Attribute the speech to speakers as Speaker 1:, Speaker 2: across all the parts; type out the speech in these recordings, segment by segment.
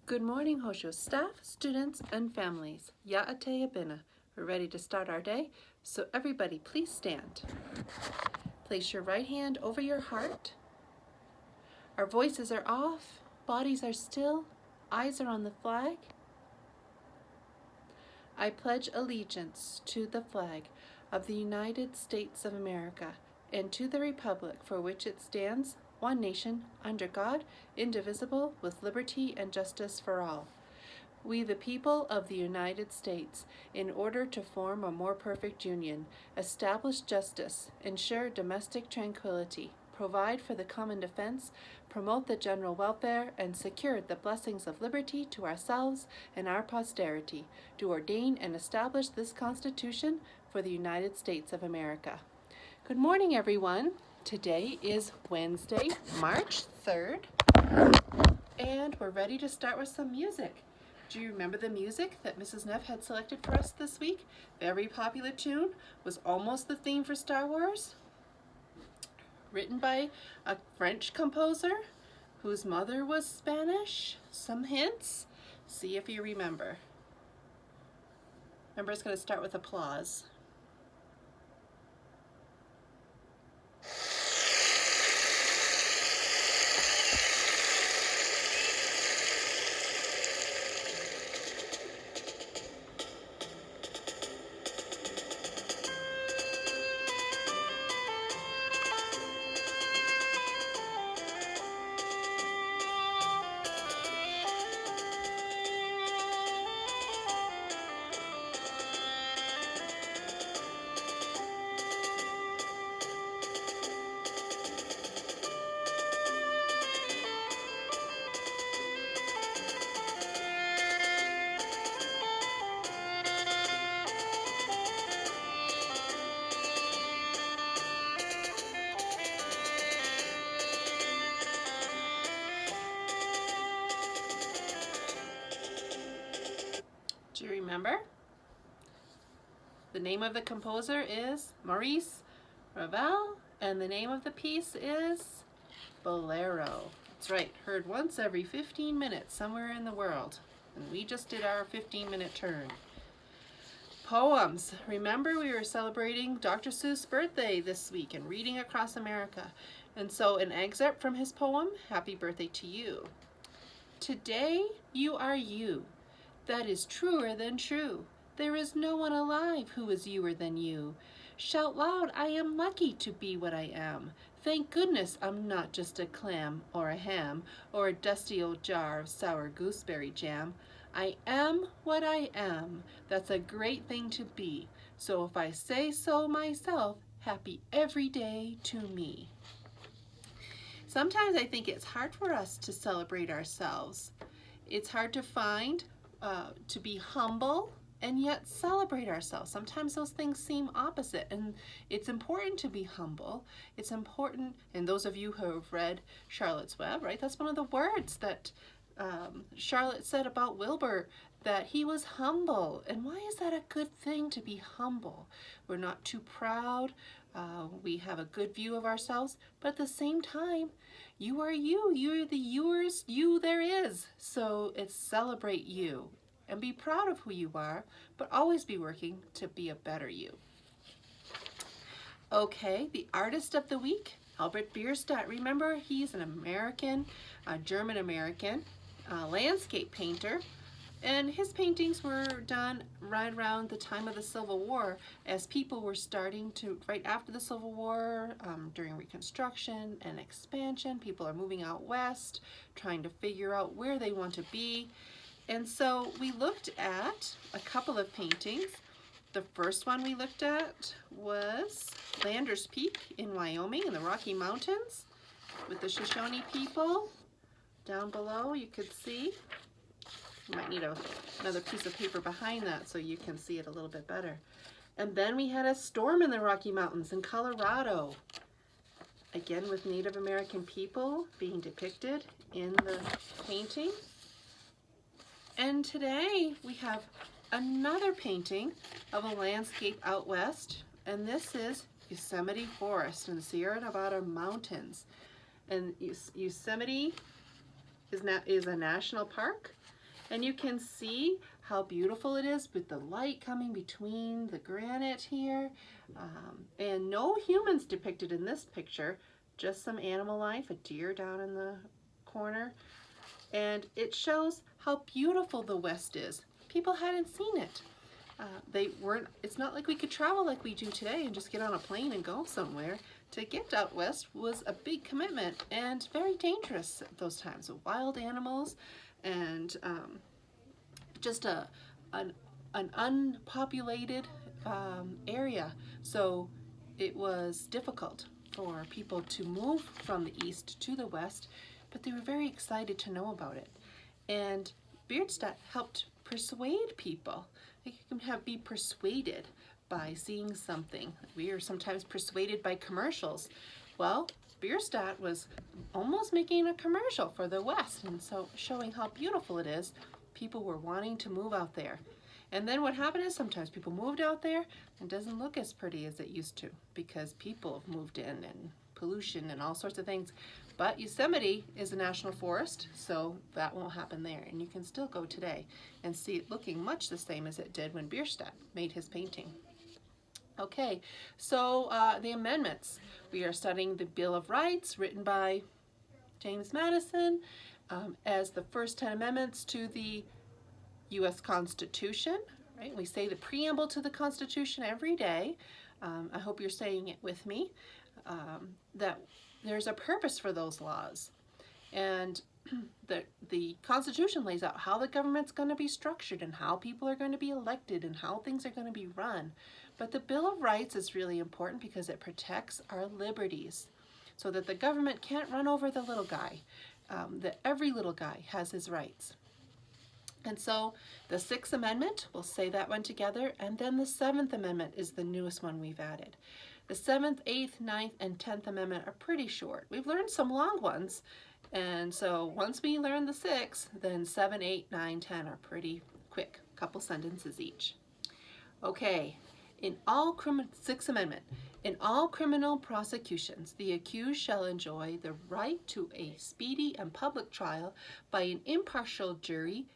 Speaker 1: Good morning, Hosho staff, students, and families. Ya'ate Bina. We're ready to start our day, so everybody please stand. Place your right hand over your heart. Our voices are off, bodies are still, eyes are on the flag. I pledge allegiance to the flag of the United States of America and to the republic for which it stands, one nation, under God, indivisible, with liberty and justice for all. We, the people of the United States, in order to form a more perfect union, establish justice, ensure domestic tranquility, provide for the common defense, promote the general welfare, and secure the blessings of liberty to ourselves and our posterity, do ordain and establish this Constitution for the United States of America. Good morning, everyone. Today is Wednesday, March 3rd, and we're ready to start with some music. Do you remember the music that Mrs. Neff had selected for us this week? Very popular tune, was almost the theme for Star Wars. Written by a French composer whose mother was Spanish. Some hints? See if you remember. Remember, it's going to start with applause. Do you remember? The name of the composer is Maurice Ravel, and the name of the piece is Bolero. That's right, heard once every 15 minutes somewhere in the world. And we just did our 15-minute turn. Poems. Remember, we were celebrating Dr. Seuss' birthday this week and reading across America. And so an excerpt from his poem, Happy Birthday to You. Today you are you. That is truer than true. There is no one alive who is youer than you. Shout loud, I am lucky to be what I am. Thank goodness I'm not just a clam or a ham or a dusty old jar of sour gooseberry jam. I am what I am. That's a great thing to be. So if I say so myself, happy every day to me. Sometimes I think it's hard for us to celebrate ourselves. It's hard to find to be humble and yet celebrate ourselves. Sometimes those things seem opposite, and it's important to be humble. It's important, and those of you who have read Charlotte's Web, right, that's one of the words that Charlotte said about Wilbur, that he was humble. And why is that a good thing, to be humble? We're not too proud. We have a good view of ourselves, but at the same time, you are you. You're the you there is. So it's celebrate you and be proud of who you are, but always be working to be a better you. Okay, the artist of the week, Albert Bierstadt. Remember, he's an American, German-American landscape painter. And his paintings were done right around the time of the Civil War, as people were starting to, right after the Civil War, during Reconstruction and expansion, people are moving out west, trying to figure out where they want to be. And so we looked at a couple of paintings. The first one we looked at was Landers Peak in Wyoming in the Rocky Mountains with the Shoshone people. Down below you could see. You might need another piece of paper behind that so you can see it a little bit better. And then we had a storm in the Rocky Mountains in Colorado. Again with Native American people being depicted in the painting. And today we have another painting of a landscape out west, and this is Yosemite Forest in the Sierra Nevada mountains. And Yosemite is a national park, And you can see how beautiful it is with the light coming between the granite here. And no humans depicted in this picture, just some animal life, a deer down in the corner. And it shows how beautiful the West is. People hadn't seen it. It's not like we could travel like we do today and just get on a plane and go somewhere. To get out west was a big commitment and very dangerous at those times, with wild animals and just an unpopulated area. So it was difficult for people to move from the east to the west, but they were very excited to know about it. And Bierstadt helped persuade people. They can be persuaded by seeing something. We are sometimes persuaded by commercials. Well, Bierstadt was almost making a commercial for the West, and so showing how beautiful it is. People were wanting to move out there. And then what happened is sometimes people moved out there and it doesn't look as pretty as it used to because people have moved in and pollution and all sorts of things. But Yosemite is a national forest, so that won't happen there. And you can still go today and see it looking much the same as it did when Bierstadt made his painting. Okay, so the amendments. We are studying the Bill of Rights written by James Madison as the first 10 amendments to the U.S. Constitution. Right? We say the preamble to the Constitution every day. I hope you're saying it with me. That there's a purpose for those laws. And the Constitution lays out how the government's going to be structured and how people are going to be elected and how things are going to be run. But the Bill of Rights is really important because it protects our liberties so that the government can't run over the little guy, that every little guy has his rights. And so the Sixth Amendment, we'll say that one together, and then the Seventh Amendment is the newest one we've added. The 7th, 8th, 9th, and 10th Amendment are pretty short. We've learned some long ones, and so once we learn the 6th, then 7, 8, 9, 10 are pretty quick, a couple sentences each. Okay, Sixth Amendment, in all criminal prosecutions, the accused shall enjoy the right to a speedy and public trial by an impartial jury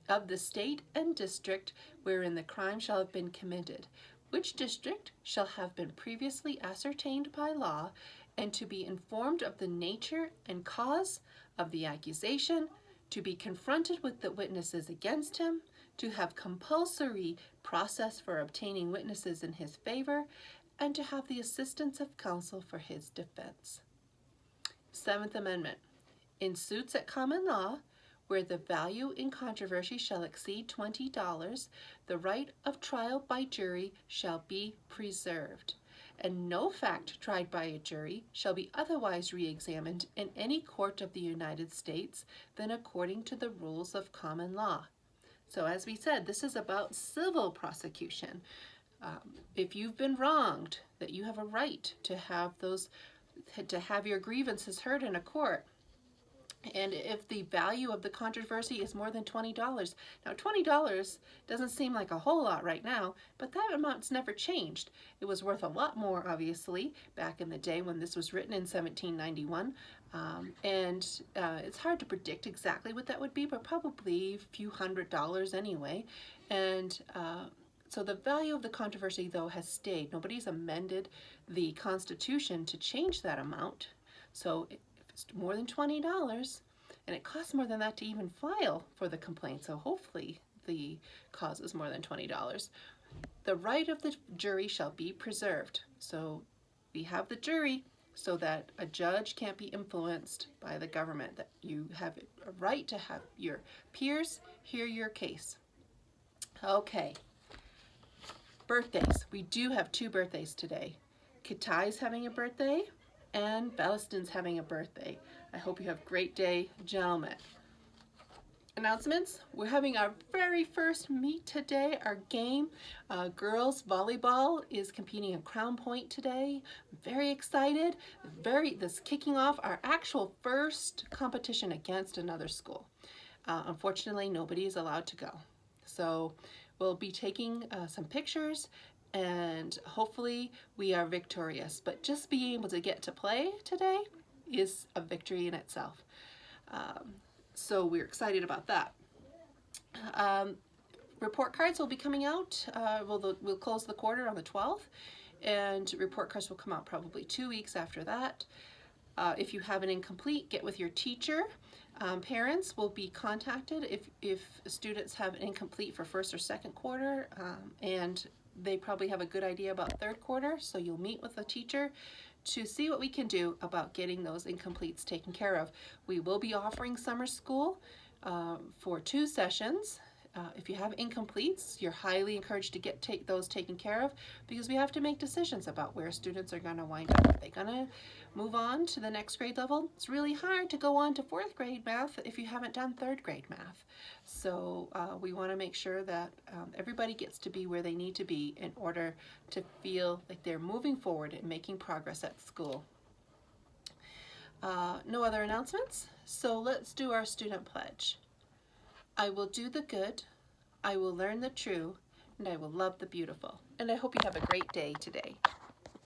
Speaker 1: of the state and district wherein the crime shall have been committed, which district shall have been previously ascertained by law, and to be informed of the nature and cause of the accusation, to be confronted with the witnesses against him, to have compulsory process for obtaining witnesses in his favor, and to have the assistance of counsel for his defense. Seventh Amendment. In suits at common law, where the value in controversy shall exceed $20, the right of trial by jury shall be preserved, and no fact tried by a jury shall be otherwise re-examined in any court of the United States than according to the rules of common law. So as we said, this is about civil prosecution. If you've been wronged, that you have a right to have your grievances heard in a court. And if the value of the controversy is more than $20, now $20 doesn't seem like a whole lot right now, but that amount's never changed. It was worth a lot more, obviously, back in the day when this was written in 1791. It's hard to predict exactly what that would be, but probably a few $100s anyway. And so the value of the controversy, though, has stayed. Nobody's amended the Constitution to change that amount. So it's more than $20, and it costs more than that to even file for the complaint, so hopefully the cause is more than $20. The right of the jury shall be preserved. So we have the jury so that a judge can't be influenced by the government, that you have a right to have your peers hear your case. Okay, birthdays. We do have 2 birthdays today. Kitai's having a birthday, and Belliston's having a birthday. I hope you have a great day, gentlemen. Announcements. We're having our very first meet today, our game. Girls volleyball is competing at Crown Point today. I'm very excited. This kicking off our actual first competition against another school. Unfortunately, nobody is allowed to go. So we'll be taking some pictures, and hopefully we are victorious. But just being able to get to play today is a victory in itself. So we're excited about that. Report cards will be coming out. We'll close the quarter on the 12th, and report cards will come out probably 2 weeks after that. If you have an incomplete, get with your teacher. Parents will be contacted if students have an incomplete for first or second quarter, and they probably have a good idea about third quarter, so you'll meet with the teacher to see what we can do about getting those incompletes taken care of. We will be offering summer school for 2 sessions. If you have incompletes, you're highly encouraged to take those taken care of, because we have to make decisions about where students are going to wind up. Are they going to move on to the next grade level? It's really hard to go on to 4th grade math if you haven't done 3rd grade math. So we want to make sure that everybody gets to be where they need to be in order to feel like they're moving forward and making progress at school. No other announcements? So let's do our student pledge. I will do the good, I will learn the true, and I will love the beautiful. And I hope you have a great day today.